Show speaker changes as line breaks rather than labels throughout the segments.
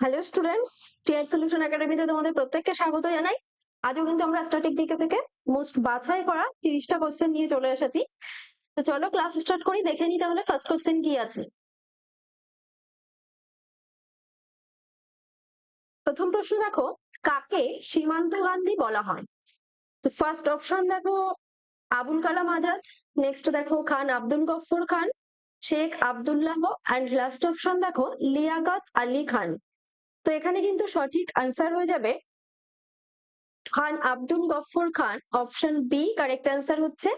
Hello students, টিয়ার solution একাডেমিতে তোমাদের প্রত্যেককে স্বাগত জানাই। আজও কিন্তু আমরা স্ট্যাটিক জিকে থেকে মোস্ট বাছাই করা 30টা কোশ্চেন নিয়ে চলে এসেছি। তো চলো ক্লাস স্টার্ট করি, দেখে নি তাহলে ফার্স্ট কোশ্চেন কি আছে। প্রথম প্রশ্ন দেখো, কাকে সীমান্ত গান্ধী বলা হয়? তো ফার্স্ট অপশন দেখো আবুল কালাম আজাদ, নেক্সট দেখো Khan Abdul Ghaffar Khan, Sheikh Abdullah, and last option দেখো লিয়াকত আলী খান। তো এখানে কিন্তু সঠিক আনসার হয়ে যাবে খান আব্দুল গফফর খান। অপশন বি কারেক্ট অ্যান্সার হচ্ছে।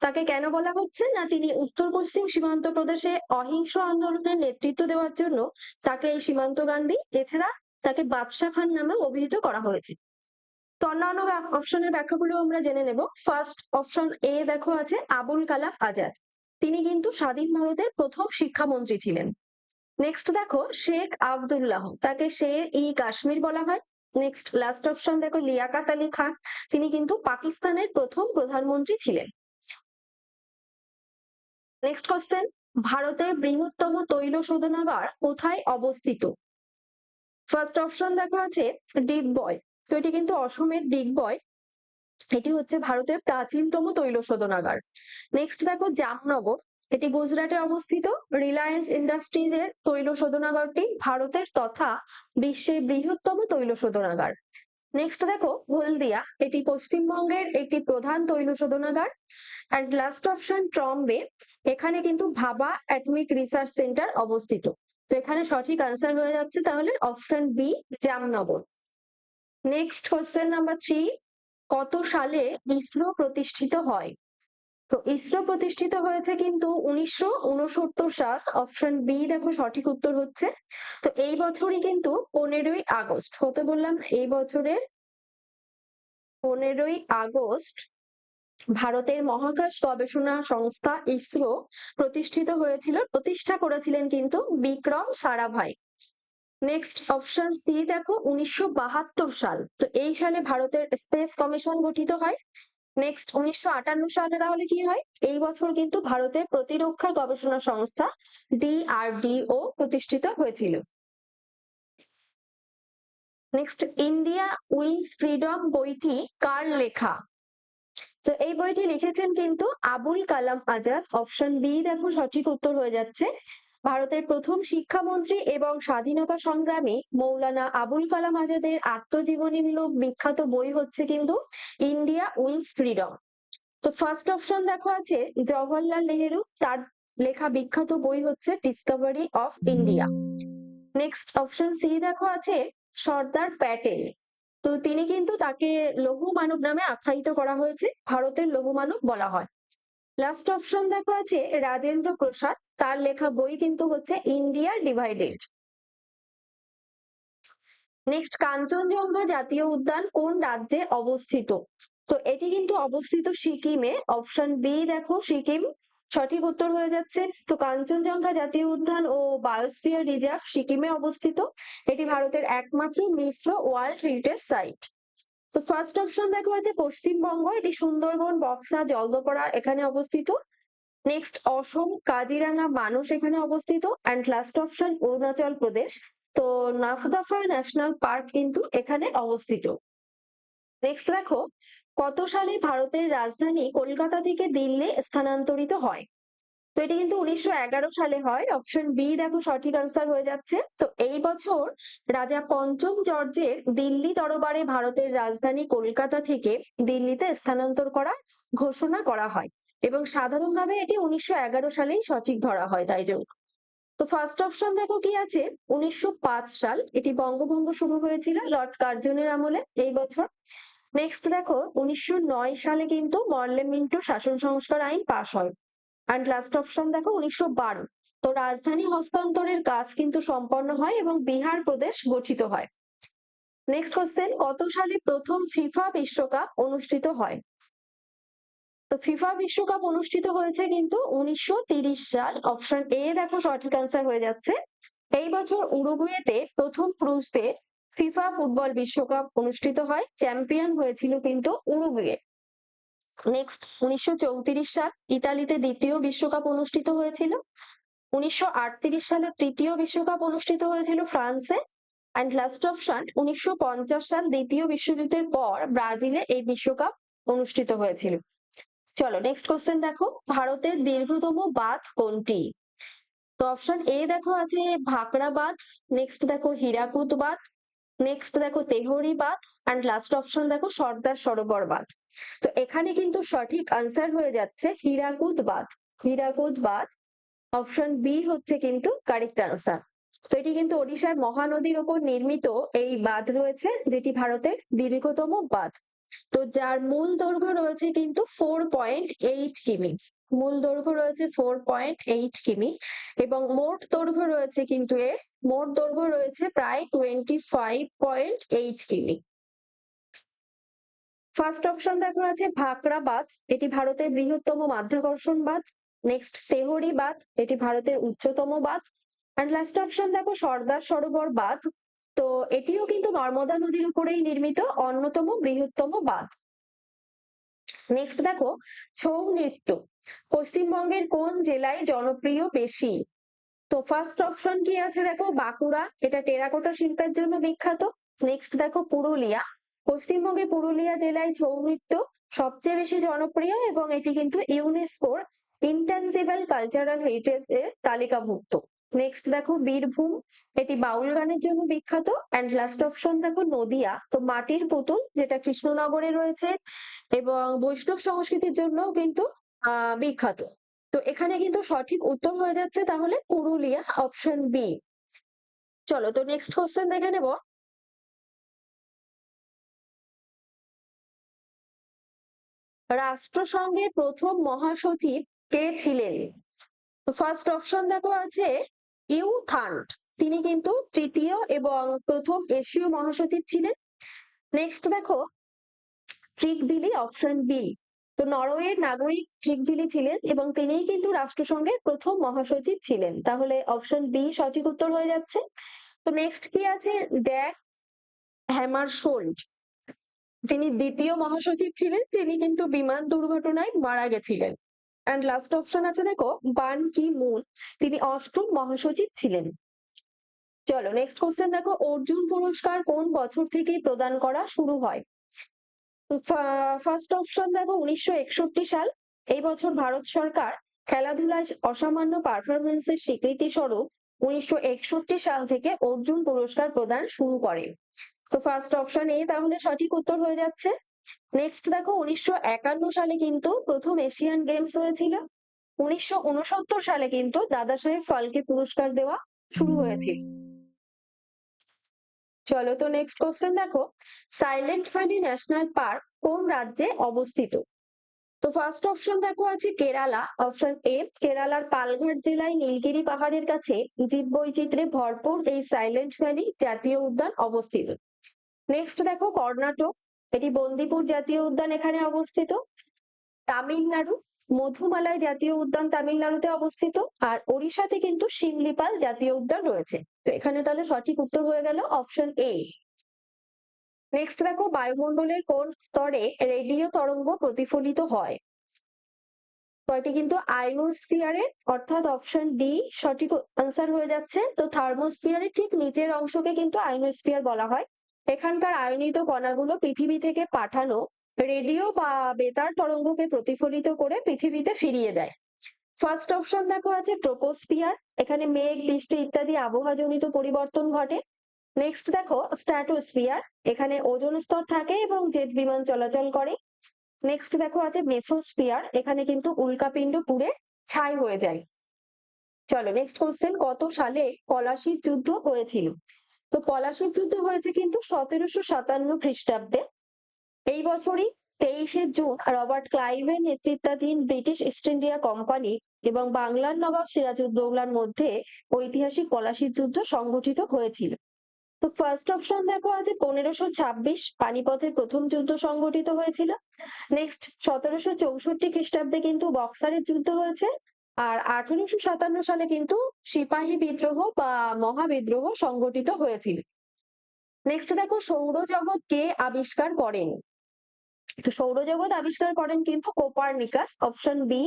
তাকে কেন বলা হচ্ছে না, তিনি উত্তর পশ্চিম সীমান্ত প্রদেশে অহিংস আন্দোলনের নেতৃত্ব দেওয়ার জন্য তাকে এই সীমান্ত গান্ধী, এছাড়া তাকে বাদশাহ খান নামে অভিহিত করা হয়েছে। তো অন্যান্য অপশনের ব্যাখ্যাগুলো আমরা জেনে নেব। ফার্স্ট অপশন এ দেখো আছে আবুল কালাম আজাদ, তিনি কিন্তু স্বাধীন ভারতের প্রথম শিক্ষামন্ত্রী ছিলেন। নেক্সট দেখো শেখ আব্দুল্লাহ, তাকে শের ই কাশ্মীর বলা হয়। নেক্সট লাস্ট অপশন দেখো লিয়াকাত আলী খান, তিনি কিন্তু পাকিস্তানের প্রথম প্রধানমন্ত্রী ছিলেন। নেক্সট কোশ্চেন, ভারতের বৃহত্তম তৈল শোধনাগার কোথায় অবস্থিত? ফার্স্ট অপশন দেখো আছে ডিগবয়, তো এটি কিন্তু অসমের ডিগবয়, এটি হচ্ছে ভারতের প্রাচীনতম তৈল শোধনাগার। নেক্সট দেখো জামনগর, এটি গুজরাটে অবস্থিত। রিলায়েন্স ইন্ডাস্ট্রিজ এর তৈল শোধনাগারটি ভারতের তথা বিশ্বের বৃহত্তম তৈল শোধনাগার। নেক্সট দেখো হলদিয়া, এটি পশ্চিমবঙ্গের একটি প্রধান তৈল শোধনাগার। অ্যান্ড লাস্ট অপশন ট্রম্বে, এখানে কিন্তু ভাবা অ্যাটমিক রিসার্চ সেন্টার অবস্থিত। তো এখানে সঠিক আনসার হয়ে যাচ্ছে তাহলে option B Jamnagar. Next question number 3, কত সালে ইসরো প্রতিষ্ঠিত হয়? তো ইসরো প্রতিষ্ঠিত হয়েছে কিন্তু 1969 সাল। অপশন বি দেখো সঠিক উত্তর হচ্ছে। তো এই বছরই কিন্তু 15ই আগস্ট, হতে বললাম এই বছরের 15ই আগস্ট ভারতের মহাকাশ গবেষণা সংস্থা ইসরো প্রতিষ্ঠিত হয়েছিল, প্রতিষ্ঠা করেছিলেন কিন্তু Vikram Sarabhai. Next option C দেখো 1972 সাল, তো এই সালে ভারতের স্পেস কমিশন গঠিত হয়। নেক্সট 1958 সালে তাহলে কি হয়, এই বছর কিন্তু ভারতের প্রতিরক্ষা গবেষণা সংস্থা ডিআরডিও প্রতিষ্ঠিত হয়েছিল। নেক্সট ইন্ডিয়া উইন্স ফ্রিডম বইটি কার লেখা? তো এই বইটি লিখেছেন কিন্তু আবুল কালাম আজাদ। অপশন বি দেখো সঠিক উত্তর হয়ে যাচ্ছে। ভারতের প্রথম শিক্ষামন্ত্রী এবং স্বাধীনতা সংগ্রামী মৌলানা আবুল কালাম আজাদের আত্মজীবনীমূলক বিখ্যাত বই হচ্ছে কিন্তু ইন্ডিয়া উইন্স ফ্রিডম। তো ফার্স্ট অপশন দেখো আছে জওহরলাল নেহেরু, তার লেখা বিখ্যাত বই হচ্ছে discovery of India. Next option C দেখো আছে সর্দার প্যাটেল, তো তিনি কিন্তু তাকে লৌহ মানব নামে আখ্যায়িত করা হয়েছে, ভারতের লৌহ মানব বলা হয়। লাস্ট অপশন দেখো আছে রাজেন্দ্র প্রসাদ, তার লেখা বই কিন্তু হচ্ছে ইন্ডিয়া ডিভাইডেড। নেক্সট কাঞ্চনজঙ্ঘা জাতীয় উদ্যান কোন রাজ্যে অবস্থিত? তো এটি কিন্তু অবস্থিত সিকিমে। অপশন বি দেখো সিকিম সঠিক উত্তর হয়ে যাচ্ছে। তো কাঞ্চনজঙ্ঘা জাতীয় উদ্যান ও বায়োস্ফিয়ার রিজার্ভ সিকিমে অবস্থিত, এটি ভারতের একমাত্র মিশ্র ওয়ার্ল্ড হেরিটেজ সাইট। তো ফার্স্ট অপশন দেখো আছে পশ্চিমবঙ্গ, এটি সুন্দরবন, বক্সা, জলদাপাড়া এখানে অবস্থিত। নেক্সট অসম, কাজিরাঙ্গা, মানস এখানে অবস্থিত। And last option Arunachal Pradesh, তো নাফদাফা ন্যাশনাল পার্ক কিন্তু এখানে অবস্থিত। নেক্সট দেখো কত সালে ভারতের রাজধানী কলকাতা থেকে দিল্লি স্থানান্তরিত হয়? তো এটি কিন্তু 1911 সালে হয়। অপশন বি দেখো সঠিক আনসার হয়ে যাচ্ছে। তো এই বছর রাজা পঞ্চম জর্জের দিল্লি দরবারে ভারতের রাজধানী কলকাতা থেকে দিল্লিতে স্থানান্তর করা ঘোষণা করা হয়, এবং সাধারণভাবে এটি 1911 সালেই সঠিক ধরা হয় তাই জন্য। তো ফার্স্ট অপশন দেখো কি আছে 1905 সাল, এটি বঙ্গভঙ্গ শুরু হয়েছিল লর্ড কার্জনের আমলে এই বছর। নেক্সট দেখো 1909 সালে কিন্তু মরলে মিন্টো শাসন সংস্কার আইন পাশ হয়। অ্যান্ড লাস্ট অপশন দেখো 1912, তো রাজধানী হস্তান্তরের কাজ কিন্তু সম্পন্ন হয় এবং বিহার প্রদেশ গঠিত হয়। নেক্সট কোশ্চেন, কত সালে প্রথম ফিফা বিশ্বকাপ অনুষ্ঠিত হয়? তো ফিফা বিশ্বকাপ অনুষ্ঠিত হয়েছে কিন্তু 1930 সাল। অপশন এ দেখো সঠিক আনসার হয়ে যাচ্ছে। এই বছর উরুগুয়েতে প্রথম পুরুষদের ফিফা ফুটবল বিশ্বকাপ অনুষ্ঠিত হয়, চ্যাম্পিয়ন হয়েছিল কিন্তু উরুগুয়ে। নেক্সট 1934 সাল ইতালিতে দ্বিতীয় বিশ্বকাপ অনুষ্ঠিত হয়েছিল। 1938 সালে তৃতীয় বিশ্বকাপ অনুষ্ঠিত হয়েছিল ফ্রান্সে। অ্যান্ড লাস্ট অপশন 1950 সাল দ্বিতীয় বিশ্বযুদ্ধের পর ব্রাজিলে এই বিশ্বকাপ অনুষ্ঠিত হয়েছিল। চলো নেক্সট কোশ্চেন দেখো, ভারতের দীর্ঘতম বাঁধ কোনটি? তো অপশন এ দেখো আছে ভাকরা বাঁধ, নেক্সট দেখো হীরাকুদ বাঁধ, নেক্সট দেখো তেহরি বাঁধ, অ্যান্ড লাস্ট অপশন দেখো সর্দার সরোবর বাঁধ। তো এখানে কিন্তু সঠিক আনসার হয়ে যাচ্ছে হীরাকুদ বাঁধ। হীরাকুদ বাঁধ অপশন বি হচ্ছে কিন্তু কারেক্ট আনসার। তো এটি কিন্তু ওড়িশার মহানদীর ওপর নির্মিত এই বাঁধ রয়েছে, যেটি ভারতের দীর্ঘতম বাঁধ। তো যার মূল দৈর্ঘ্য রয়েছে কিন্তু 4.8 কিমি। মূল দৈর্ঘ্য রয়েছে 4.8 কিমি এবং মোট দৈর্ঘ্য রয়েছে কিন্তু মোট দৈর্ঘ্য রয়েছে প্রায় 25.8 কিমি। ফার্স্ট অপশন দেখো আছে ভাকরা বাঁধ, এটি ভারতের বৃহত্তম মাধ্যাকর্ষণ বাঁধ। নেক্সট তেহরি বাঁধ, এটি ভারতের উচ্চতম বাঁধ। অ্যান্ড লাস্ট অপশন দেখো সর্দার সরোবর বাঁধ, তো এটিও কিন্তু নর্মদা নদীর উপরেই নির্মিত অন্যতম বৃহত্তম বাঁধ। নেক্সট দেখো ছৌ নৃত্য পশ্চিমবঙ্গের কোন জেলায় জনপ্রিয় বেশি? তো ফার্স্ট অপশন কি আছে দেখো বাঁকুড়া, এটা টেরাকোটা শিল্পের জন্য বিখ্যাত। নেক্সট দেখো পুরুলিয়া, পশ্চিমবঙ্গে পুরুলিয়া জেলায় ছৌ নৃত্য সবচেয়ে বেশি জনপ্রিয় এবং এটি কিন্তু ইউনেস্কোর ইনট্যানজিবল কালচারাল হেরিটেজ এর তালিকাভুক্ত। নেক্সট দেখো বীরভূম, এটি বাউল গানের জন্য বিখ্যাত। অ্যান্ড লাস্ট অপশন দেখো নদিয়া, তো মাটির পুতুল যেটা কৃষ্ণনগরে রয়েছে এবং বৈষ্ণব সংস্কৃতির জন্য কিন্তু বিখ্যাত। তো এখানে কিন্তু সঠিক উত্তর হয়ে যাচ্ছে তাহলে পুরুলিয়া, অপশন বি। চলো তো নেক্সট কোশ্চেন দেখে নেব, রাষ্ট্রসংঘের প্রথম মহাসচিব কে ছিলেন? তো ফার্স্ট অপশন দেখো আছে ইউ থান্ট, তিনি কিন্তু তৃতীয় এবং প্রথম এশীয় মহাসচিব ছিলেন। নেক্সট দেখো ট্রিকভিলি, অপশন বি। তো নরওয়ের নাগরিক ট্রিকভিলি ছিলেন এবং তিনিই কিন্তু রাষ্ট্রসংঘের প্রথম মহাসচিব ছিলেন, তাহলে অপশন বি সঠিক উত্তর হয়ে যাচ্ছে। তো নেক্সট কি আছে ড্যাগ হ্যামারশোল্ড, তিনি দ্বিতীয় মহাসচিব ছিলেন, যিনি কিন্তু বিমান দুর্ঘটনায় মারা গেছিলেন। অ্যান্ড লাস্ট অপশন আছে দেখো বান কি মুন, তিনি অষ্টম মহাসচিব ছিলেন। চলো নেক্সট কোশ্চেন দেখো, অর্জুন পুরস্কার কোন বছর থেকে প্রদান করা শুরু হয়? ফার্স্ট অপশন দেখো 1961 সাল, এই বছর ভারত সরকার খেলাধুলায় অসামান্য পারফরমেন্সের স্বীকৃতি স্বরূপ 1961 সাল থেকে অর্জুন পুরস্কার প্রদান শুরু করে। তো ফার্স্ট অপশন এ তাহলে সঠিক উত্তর হয়ে যাচ্ছে। নেক্সট দেখো 1951 সালে কিন্তু প্রথম এশিয়ান গেমস হয়েছিল। 1969 সালে কিন্তু দাদা সাহেব ফালকে পুরস্কার দেওয়া শুরু হয়েছিল। চলো তো নেক্সট কোশ্চেন দেখো, সাইলেন্ট ভ্যালি ন্যাশনাল পার্ক কোন রাজ্যে অবস্থিত? তো ফার্স্ট অপশন দেখো আছে কেরালা, অপশন এ কেরালার পালঘাট জেলায় নীলগিরি পাহাড়ের কাছে জীববৈচিত্র্যে ভরপুর এই সাইলেন্ট ভ্যালি জাতীয় উদ্যান অবস্থিত। নেক্সট দেখো কর্ণাটক, এটি বন্দিপুর জাতীয় উদ্যান এখানে অবস্থিত। তামিলনাড়ু, মধুমালাই জাতীয় উদ্যান তামিলনাড়ুতে অবস্থিত। আর ওড়িশাতে কিন্তু শিমলিপাল জাতীয় উদ্যান রয়েছে। তো এখানে তাহলে সঠিক উত্তর হয়ে গেল অপশন এ। নেক্সট দেখো বায়ুমণ্ডলের কোন স্তরে রেডিও তরঙ্গ প্রতিফলিত হয়? তো এটি কিন্তু আয়নোস্ফিয়ারে, অর্থাৎ অপশন ডি সঠিক আনসার হয়ে যাচ্ছে। তো থার্মোস্ফিয়ারের ঠিক নিচের অংশকে কিন্তু আয়নোস্ফিয়ার বলা হয়। এখানকার আয়নিত কণাগুলো পৃথিবী থেকে পাঠানো রেডিও বা বেতার তরঙ্গকে প্রতিফলিত করে পৃথিবীতে ফিরিয়ে দেয়। ফার্স্ট অপশন দেখো আছে ট্রোপোস্ফিয়ার, এখানে মেঘ বৃষ্টি ইত্যাদি আবহাওয়াজনিত পরিবর্তন ঘটে। নেক্সট দেখো স্ট্র্যাটোস্ফিয়ার, এখানে ওজোন স্তর থাকে এবং জেট বিমান চলাচল করে। নেক্সট দেখো আছে মেসোস্ফিয়ার, এখানে কিন্তু উল্কাপিণ্ড পুড়ে ছাই হয়ে যায়। চলো নেক্সট কোশ্চেন, কত সালে পলাশির যুদ্ধ হয়েছিল? তো পলাশির যুদ্ধ হয়েছে কিন্তু 1757 খ্রিস্টাব্দে। এই বছরই 23শে জুন রবার্ট ক্লাইভের নেতৃত্বাধীন ব্রিটিশ ইস্ট ইন্ডিয়া কোম্পানি এবং বাংলার নবাব সিরাজউদ্দৌলার মধ্যে ঐতিহাসিক পলাশির যুদ্ধ সংঘটিত হয়েছিল। তো ফার্স্ট অপশন দেখো আছে 1526 পানিপথের প্রথম যুদ্ধ সংঘটিত হয়েছিল। নেক্সট 1764 খ্রিস্টাব্দে কিন্তু বক্সারের যুদ্ধ হয়েছে। আর 1857 সালে কিন্তু সিপাহী বিদ্রোহ বা মহাবিদ্রোহ সংঘটিত হয়েছিল। নেক্সট দেখো সৌরজগৎ কে আবিষ্কার করেন? তো সৌরজগৎ আবিষ্কার করেন কিন্তু কোপারনিকাস, অপশন বি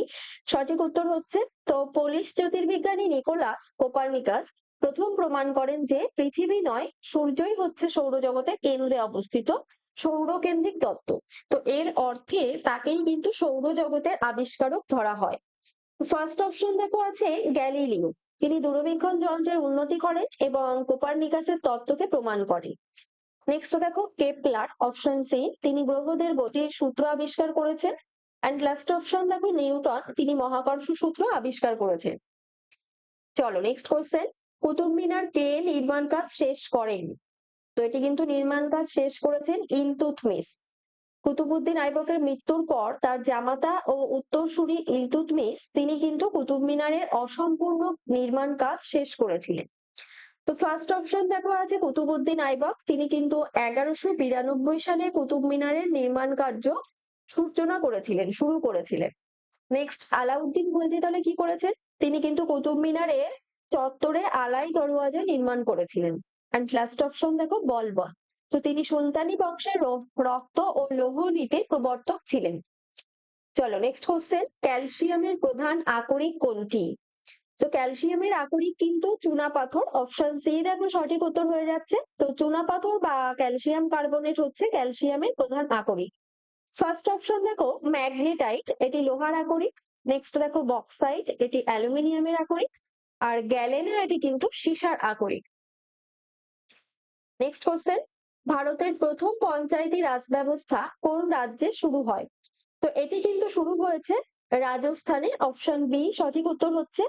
সঠিক উত্তর হচ্ছে। তো পোলিশ জ্যোতির্বিজ্ঞানী নিকোলাস কোপারনিকাস প্রথম প্রমাণ করেন যে পৃথিবী নয়, সূর্যই হচ্ছে সৌরজগতের কেন্দ্রে অবস্থিত সৌরকেন্দ্রিক তত্ত্ব। তো এর অর্থে তাকেই কিন্তু সৌরজগতের আবিষ্কারক ধরা হয়। ফার্স্ট অপশন দেখো আছে গ্যালিলিও, তিনি দূরবীক্ষণ যন্ত্রের উন্নতি করেন এবং কোপারনিকাসের তত্ত্বকে প্রমাণ করেন। নেক্সট দেখো কেপলার, অপশন সি, তিনি গ্রহদের গতির সূত্র আবিষ্কার করেছেন। অ্যান্ড লাস্ট অপশন দেখো নিউটন, তিনি মহাকর্ষ সূত্র আবিষ্কার করেছেন। চলো নেক্সট কোশ্চেন, কুতুব মিনার কে নির্মাণ কাজ শেষ করেন? তো এটি কিন্তু নির্মাণ কাজ শেষ করেছেন ইলতুৎমিশ। কুতুবউদ্দিন আইবকের মৃত্যুর পর তার জামাতা ও উত্তরসূরি ইলতুৎমিশ তিনি কিন্তু কুতুব মিনারের অসম্পূর্ণ নির্মাণ কাজ শেষ করেছিলেন। তো ফার্স্ট অপশন দেখো আছে কুতুবউদ্দিন আইবক, তিনি কিন্তু 1192 সালে কুতুব মিনারের নির্মাণ কার্য শুরু করেছিলেন। নেক্সট আলাউদ্দিন খলজি তাহলে কি করেছেন? তিনি কিন্তু কুতুব মিনারের চত্বরে আলাই দরওয়াজা নির্মাণ করেছিলেন। অ্যান্ড লাস্ট অপশন দেখো বলবন, তো তিনি সুলতানি বংশের রক্ত ও লৌহ নীতির প্রবর্তক ছিলেন। চলো নেক্সট কোশ্চেন, ক্যালসিয়ামের প্রধান আকরিক কোনটি? তো ক্যালসিয়ামের আকরিক কিন্তু চুনাপাথর, অপশন সি দেখো সঠিক উত্তর হয়ে যাচ্ছে। তো চুনাপাথর বা ক্যালসিয়াম কার্বনেট হচ্ছে ক্যালসিয়ামের প্রধান আকরিক। ফার্স্ট অপশন দেখো ম্যাগনেটাইট, এটি লোহার আকরিক। নেক্সট দেখো বক্সাইট, এটি অ্যালুমিনিয়ামের আকরিক। আর গ্যালেনা, এটি কিন্তু সীসার আকরিক। নেক্সট কোশ্চেন, ভারতের প্রথম পঞ্চায়েতি রাজ ব্যবস্থা কোন রাজ্যে শুরু হয়? তো এটি কিন্তু শুরু হয়েছে রাজস্থানে, অপশন বি সঠিক উত্তর হচ্ছে।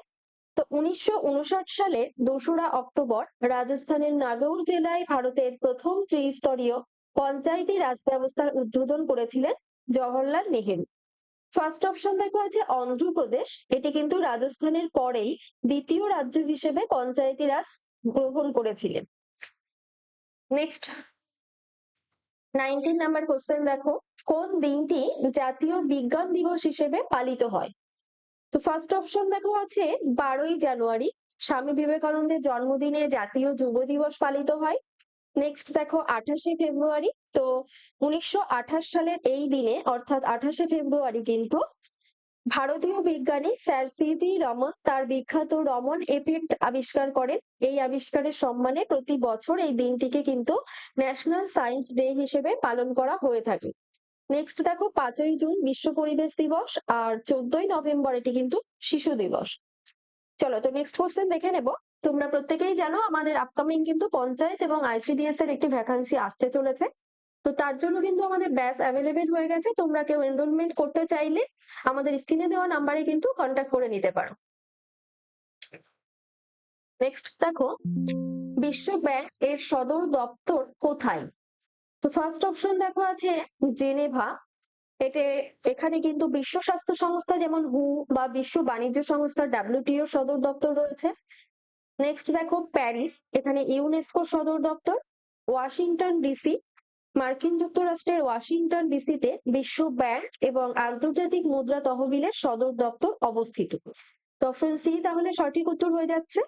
তো 1959 সালের 2রা অক্টোবর রাজস্থানের নাগৌর জেলায় ভারতের প্রথম ত্রিস্তরীয় পঞ্চায়েতি রাজ ব্যবস্থার উদ্বোধন করেছিলেন জওহরলাল নেহেরু। ফার্স্ট অপশন দেখো আছে অন্ধ্রপ্রদেশ, এটি কিন্তু রাজস্থানের পরেই দ্বিতীয় রাজ্য হিসেবে পঞ্চায়েতি রাজ গ্রহণ করেছিলেন। নেক্সট 19 নাম্বার কোশ্চেন দেখো, কোন দিনটি জাতীয় বিজ্ঞান দিবস হিসেবে পালিত হয়? তো ফার্স্ট অপশন দেখো আছে 12ই জানুয়ারি, স্বামী বিবেকানন্দের জন্মদিনে জাতীয় যুব দিবস পালিত হয়। নেক্সট দেখো 28শে ফেব্রুয়ারি, তো 1928 সালের এই দিনে অর্থাৎ 28শে ফেব্রুয়ারি কিন্তু ভারতীয় বিজ্ঞানী স্যার সিভি রমন তার বিখ্যাত রমন এফেক্ট আবিষ্কার করেন। এই আবিষ্কারের সম্মানে প্রতি বছর এই দিনটিকে কিন্তু ন্যাশনাল সায়েন্স ডে হিসেবে পালন করা হয়ে থাকে। নেক্সট দেখো 5ই জুন বিশ্ব পরিবেশ দিবস, আর 14ই নভেম্বর এটি কিন্তু শিশু দিবস। চলো তো নেক্সট কোশ্চেন দেখে নেব। তোমরা প্রত্যেকেই জানো আমাদের আপকামিং কিন্তু পঞ্চায়েত এবং আইসিডিএস এর একটি ভ্যাকান্সি আসতে চলেছে। তো তার জন্য কিন্তু আমাদের ব্যাচ অ্যাভেলেবেল হয়ে গেছে, তোমরা কেউ এনরোলমেন্ট করতে চাইলে আমাদের স্ক্রিনে দেওয়া নাম্বারে কিন্তু কন্ট্যাক্ট করে নিতে পারো। নেক্সট দেখো, বিশ্ব ব্যাংক এর সদর দপ্তর কোথায়? তো ফার্স্ট অপশন দেখো আছে জেনেভা, এখানে কিন্তু বিশ্ব স্বাস্থ্য সংস্থা যেমন হু বা বিশ্ব বাণিজ্য সংস্থা ডাব্লিউটিও সদর দপ্তর রয়েছে। নেক্সট দেখো প্যারিস, এখানে ইউনেস্কো সদর দপ্তর। ওয়াশিংটন ডিসি, মার্কিন যুক্তরাষ্ট্রের ওয়াশিংটন ডিসিতে বিশ্ব ব্যাংক এবং আন্তর্জাতিক মুদ্রা তহবিলের সদর দপ্তর অবস্থিত। তো অপশন সি তাহলে সঠিক উত্তর হয়ে যাচ্ছে।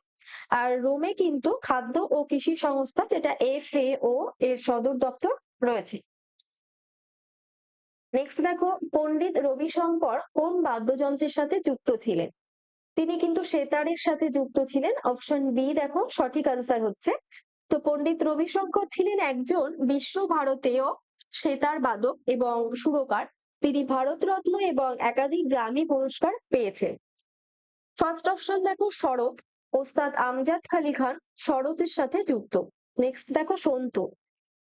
আর রোমে কিন্তু খাদ্য ও কৃষি সংস্থা যেটা FAO এর সদর দপ্তর রয়েছে। নেক্সট দেখো পণ্ডিত রবিশঙ্কর কোন বাদ্যযন্ত্রের সাথে যুক্ত ছিলেন? তিনি কিন্তু সেতারের সাথে যুক্ত ছিলেন, অপশন বি দেখো সঠিক আনসার হচ্ছে। তো পণ্ডিত রবিশঙ্কর ছিলেন একজন বিশ্বভারতীয় সেতার বাদক এবং সুরকার। তিনি ভারতরত্ন এবং একাধিক গ্র্যামি পুরস্কার পেয়েছেন। ফার্স্ট অপশন দেখো শরৎ, ওস্তাদ আমজাদ খালি খান শরতের সাথে যুক্ত। নেক্সট দেখো সন্তু,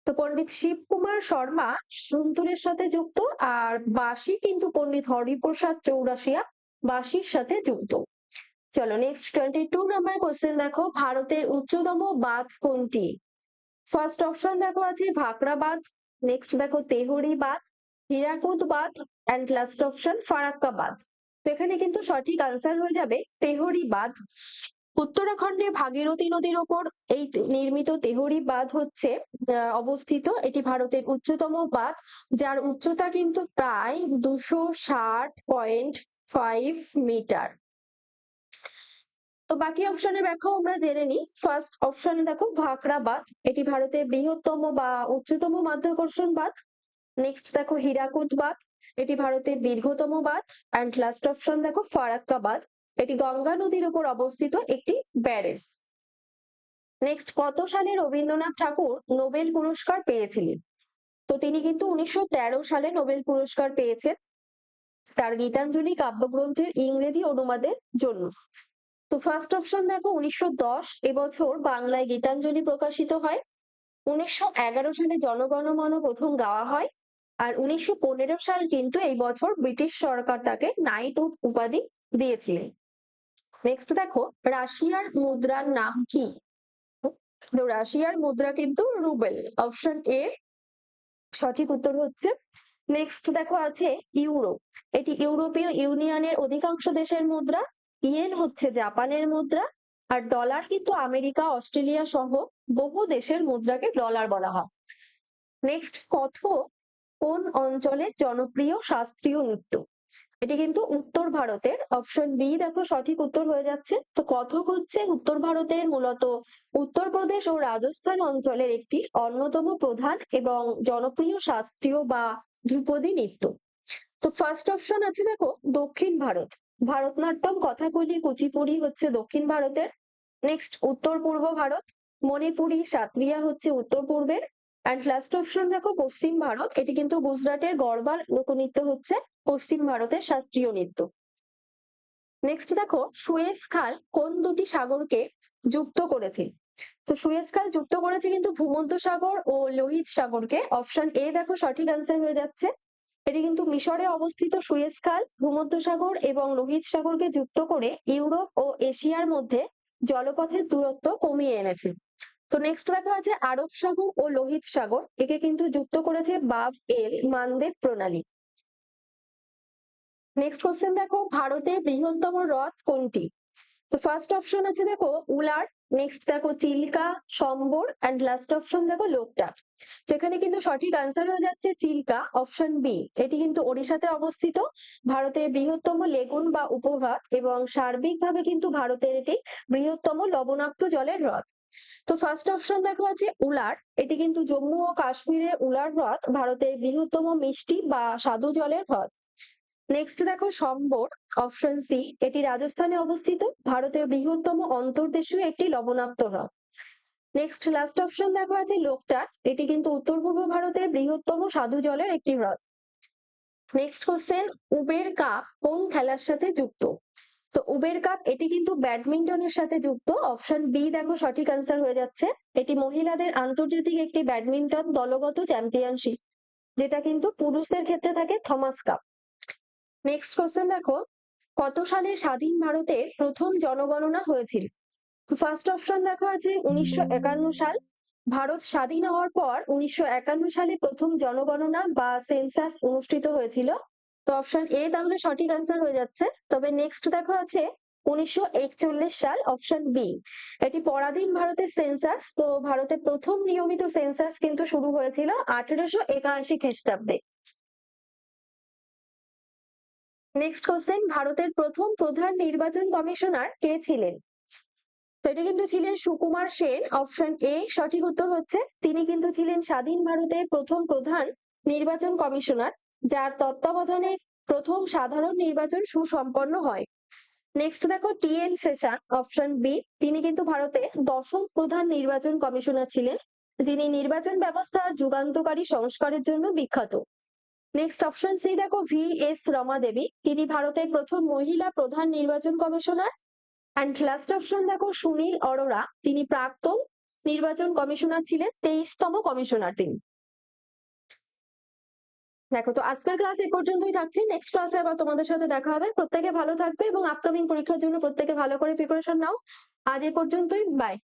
তো পণ্ডিত শিব কুমার শর্মা সন্তুরের সাথে যুক্ত। আর বাঁশি কিন্তু পণ্ডিত হরিপ্রসাদ চৌরাশিয়া বাঁশির সাথে যুক্ত। চলো নেক্সট 22 নাম্বার কোশ্চেন দেখো, ভারতের উচ্চতম বাঁধ কোনটি? ফার্স্ট অপশন দেখো আছে ভাকরা বাঁধ। নেক্সট দেখো তেহরি বাঁধ, হীরাকুদ বাঁধ, অ্যান্ড লাস্ট অপশন ফারাক্কা বাঁধ। তো এখানে কিন্তু সঠিক আনসার হয়ে যাবে তেহরি বাঁধ। উত্তরাখণ্ডে ভাগীরথী নদীর ওপর এই নির্মিত তেহরি বাঁধ হচ্ছে অবস্থিত। এটি ভারতের উচ্চতম বাঁধ, যার উচ্চতা কিন্তু প্রায় 260.5 মিটার। তো বাকি অপশনের ব্যাখ্যাও আমরা জেনে নিই। ফার্স্ট অপশনে দেখো ভাকরা বাঁধ, এটি ভারতের বৃহত্তম বা উচ্চতম মাধ্যাকর্ষণ বাঁধ। নেক্সট দেখো হীরাকুদ বাঁধ, এটি ভারতের দীর্ঘতম বাঁধ। অ্যান্ড লাস্ট অপশন দেখো ফারাক্কা বাঁধ, এটি গঙ্গা নদীর উপর অবস্থিত একটি ব্যারেজ। নেক্সট, কত সালে রবীন্দ্রনাথ ঠাকুর নোবেল পুরস্কার পেয়েছিলেন? তো তিনি কিন্তু 1913 সালে নোবেল পুরস্কার পেয়েছেন তার গীতাঞ্জলি কাব্যগ্রন্থের ইংরেজি অনুবাদের জন্য। তো ফার্স্ট অপশন দেখো 1910 এবছর বাংলায় গীতাঞ্জলি প্রকাশিত হয়। 1911 সালে জনগণমন প্রথম গাওয়া হয়। আর 1915 সাল কিন্তু এই বছর ব্রিটিশ সরকার তাকে নাইটহুড উপাধি দিয়েছিলেন। নেক্সট দেখো, রাশিয়ার মুদ্রার নাম কি? তো রাশিয়ার মুদ্রা কিন্তু রুবেল, অপশন এ সঠিক উত্তর হচ্ছে। নেক্সট দেখো আছে ইউরো, এটি ইউরোপীয় ইউনিয়নের অধিকাংশ দেশের মুদ্রা। ইয়েন হচ্ছে জাপানের মুদ্রা। আর ডলার কিন্তু আমেরিকা, অস্ট্রেলিয়া সহ বহু দেশের মুদ্রাকে ডলার বলা হয়। নেক্সট, কথক কোন অঞ্চলের জনপ্রিয় শাস্ত্রীয় নৃত্য? এটি কিন্তু উত্তর ভারতের, অপশন বি দেখো সঠিক উত্তর হয়ে যাচ্ছে। তো কথক হচ্ছে উত্তর ভারতের, মূলত উত্তরপ্রদেশ ও রাজস্থান অঞ্চলের একটি অন্যতম প্রধান এবং জনপ্রিয় শাস্ত্রীয় বা ধ্রুপদী নৃত্য। তো ফার্স্ট অপশন আছে দেখো দক্ষিণ ভারত, ভারতনাট্যম, কথাকলি, কুচিপুড়ি হচ্ছে দক্ষিণ ভারতের। নেক্সট, উত্তর পূর্ব ভারত, মণিপুরি, সাত্রিয়া হচ্ছে উত্তর পূর্বের। অ্যান্ড লাস্ট অপশন দেখো পশ্চিম ভারত, এটি কিন্তু গুজরাটের গরবা লোকনৃত্য হচ্ছে পশ্চিম ভারতের শাস্ত্রীয় নৃত্য। নেক্সট দেখো, সুয়েজ খাল কোন দুটি সাগরকে যুক্ত করেছে? তো সুয়েজ খাল যুক্ত করেছে কিন্তু ভূমধ্যসাগর ও লোহিত সাগরকে, অপশন এ দেখো সঠিক অ্যান্সার হয়ে যাচ্ছে। এটি কিন্তু মিশরে অবস্থিত সুয়েজ খাল ভূমধ্যসাগর এবং লোহিত সাগরকে যুক্ত করে ইউরোপ ও এশিয়ার মধ্যে জলপথের দূরত্ব কমিয়ে এনেছে। তো নেক্সট দেখো আছে আরব সাগর ও লোহিত সাগর, একে কিন্তু যুক্ত করেছে বাব এল মানদেব প্রণালী। নেক্সট কোশ্চেন দেখো, ভারতের বৃহত্তম হ্রদ কোনটি? তো ফার্স্ট অপশন আছে দেখো উলার, নেক্সট দেখো চিল্কা, সম্বর, এন্ড লাস্ট অপশন দেখো লোকটাক। তো এখানে কিন্তু সঠিক আনসার হয়ে যাচ্ছে চিল্কা, অপশন বি। এটি কিন্তু ওড়িশাতে অবস্থিত, ভারতের বৃহত্তম লেগুন বা উপহ্রদ এবং সার্বিকভাবে কিন্তু ভারতের এটি বৃহত্তম লবণাক্ত জলের হ্রদ। তো ফার্স্ট অপশন দেখো আছে উলার, এটি কিন্তু জম্মু ও কাশ্মীরে উলার হ্রদ ভারতের বৃহত্তম মিষ্টি বা স্বাদু জলের হ্রদ। নেক্সট দেখো সম্বর, অপশন সি, এটি রাজস্থানে অবস্থিত, ভারতের বৃহত্তম অন্তর্দেশীয় একটি লবণাক্ত হ্রদ। নেক্সট লাস্ট অপশন দেখো আছে লোকটাক, এটি কিন্তু উত্তর পূর্ব ভারতের বৃহত্তম স্বাদু জলের একটি হ্রদ। নেক্সট কোশ্চেন, উবের কাপ কোন খেলার সাথে যুক্ত? তো উবের কাপ এটি কিন্তু ব্যাডমিন্টনের সাথে যুক্ত, অপশন বি দেখো সঠিক আনসার হয়ে যাচ্ছে। এটি মহিলাদের আন্তর্জাতিক একটি ব্যাডমিন্টন দলগত চ্যাম্পিয়নশিপ, যেটা কিন্তু পুরুষদের ক্ষেত্রে থাকে থমাস কাপ। নেক্সট কোশ্চেন দেখো, কত সালে স্বাধীন ভারতের প্রথম জনগণনা হয়েছিল? ফার্স্ট অপশন দেখো আছে 1951 সাল, ভারত স্বাধীন হওয়ার পর 1951 সালে প্রথম জনগণনা বা সেন্সাস অনুষ্ঠিত হয়েছিল। তো অপশন এ তাহলে সঠিক আনসার হয়ে যাচ্ছে। তবে নেক্সট দেখো আছে 1941 সাল, অপশন বি, এটি পরাধীন ভারতের সেন্সাস। তো ভারতের প্রথম নিয়মিত সেন্সাস কিন্তু শুরু হয়েছিল 1881 খ্রিস্টাব্দে। নেক্সট কোশ্চেন, ভারতের প্রথম প্রধান নির্বাচন কমিশনার কে ছিলেন? তো এটা কিন্তু ছিলেন সুকুমার সেন, অপশন এ সঠিক উত্তর হচ্ছে। তিনি কিন্তু ছিলেন স্বাধীন ভারতের প্রথম প্রধান নির্বাচন কমিশনার, যার তত্ত্বাবধানে প্রথম সাধারণ নির্বাচন সুসম্পন্ন হয়। নেক্সট দেখো টি.এন. সেশন, অপশন বি, তিনি কিন্তু ভারতের দশম প্রধান নির্বাচন কমিশনার ছিলেন, যিনি নির্বাচন ব্যবস্থার যুগান্তকারী সংস্কারের জন্য বিখ্যাত। নেক্সট অপশন সি দেখো ভি.এস. রমা দেবী, তিনি ভারতের প্রথম মহিলা প্রধান নির্বাচন কমিশনার। অ্যান্ড লাস্ট অপশন দেখো সুনীল অরোরা, তিনি প্রাক্তন নির্বাচন কমিশনার ছিলেন, 23তম কমিশনার তিনি। দেখো, তো আজকের ক্লাস এই পর্যন্তই থাকছে, নেক্সট ক্লাসে আবার তোমাদের সাথে দেখা হবে। প্রত্যেকে ভালো থাকবে এবং আপকামিং পরীক্ষার জন্য প্রত্যেকে ভালো করে প্রিপারেশন নাও। আজ এই পর্যন্তই, বাই।